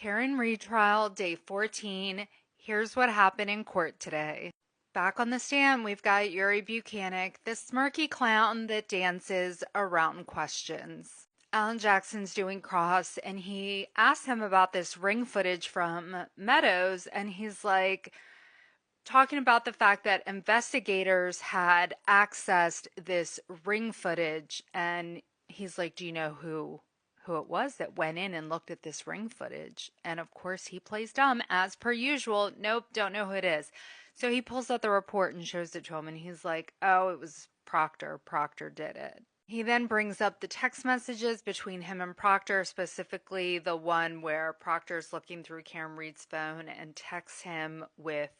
Karen retrial, day 14. Here's what happened in court today. Back on the stand, we've got Yuri Buchanan, the smirky clown that dances around questions. Alan Jackson's doing cross, and he asks him about this ring footage from Meadows, and he's like talking about the fact that investigators had accessed this ring footage, and he's like, "Do you know who it was that went in and looked at this ring footage?" And of course, he plays dumb as per usual. Nope, don't know who it is. So he pulls out the report and shows it to him, and he's like, "Oh, it was Proctor. Proctor did it." He then brings up the text messages between him and Proctor, specifically the one where Proctor's looking through Karen Read's phone and texts him with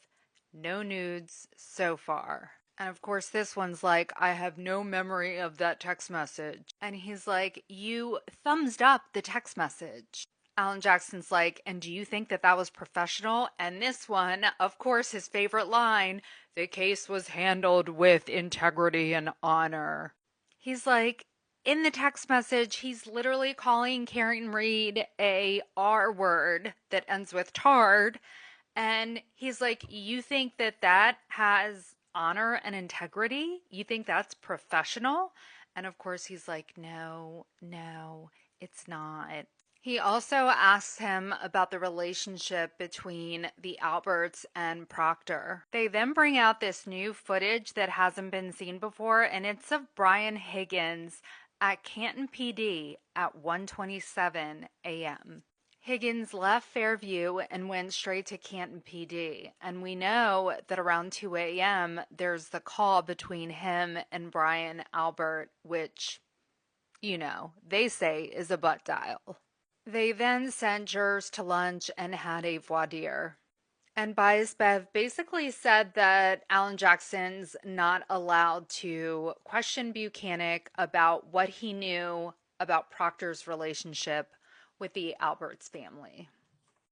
no nudes so far. And of course, this one's like, "I have no memory of that text message." And he's like, "You thumbs up the text message." Alan Jackson's like, "And do you think that that was professional?" And this one, of course, his favorite line, "The case was handled with integrity and honor." He's like, in the text message, he's literally calling Karen Read a R word that ends with tard. And he's like, "You think that that has honor and integrity? You think that's professional?" And of course, he's like, "No, no, it's not." He also asks him about the relationship between the Alberts and Proctor. They then bring out this new footage that hasn't been seen before, and it's of Brian Higgins at Canton PD at 1:27 a.m. Higgins left Fairview and went straight to Canton PD. And we know that around 2 a.m., there's the call between him and Brian Albert, which, they say is a butt dial. They then sent jurors to lunch and had a voir dire. And Bias Bev basically said that Alan Jackson's not allowed to question Buchanan about what he knew about Proctor's relationship with the Alberts family.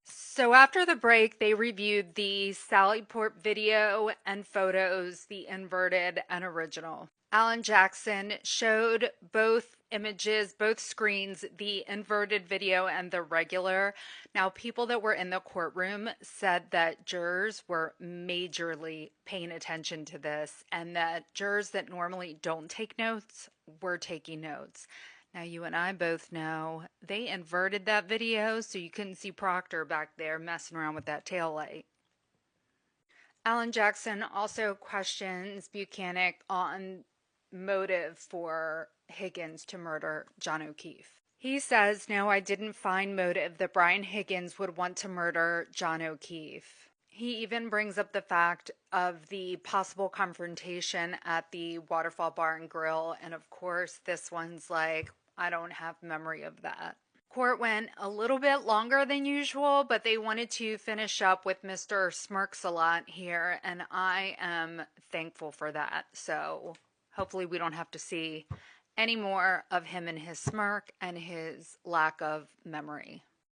So after the break, they reviewed the Sally Port video and photos, the inverted and original. Alan Jackson showed both images, both screens, the inverted video and the regular. Now, people that were in the courtroom said that jurors were majorly paying attention to this, and that jurors that normally don't take notes were taking notes. Now, you and I both know they inverted that video so you couldn't see Proctor back there messing around with that tail light. Alan Jackson also questions Buchanan on motive for Higgins to murder John O'Keefe. He says, "No, I didn't find motive that Brian Higgins would want to murder John O'Keefe." He even brings up the fact of the possible confrontation at the Waterfall Bar and Grill. And of course, this one's like, "I don't have memory of that." Court went a little bit longer than usual, but they wanted to finish up with Mr. Smirks-a-Lot here, and I am thankful for that. So hopefully we don't have to see any more of him and his smirk and his lack of memory.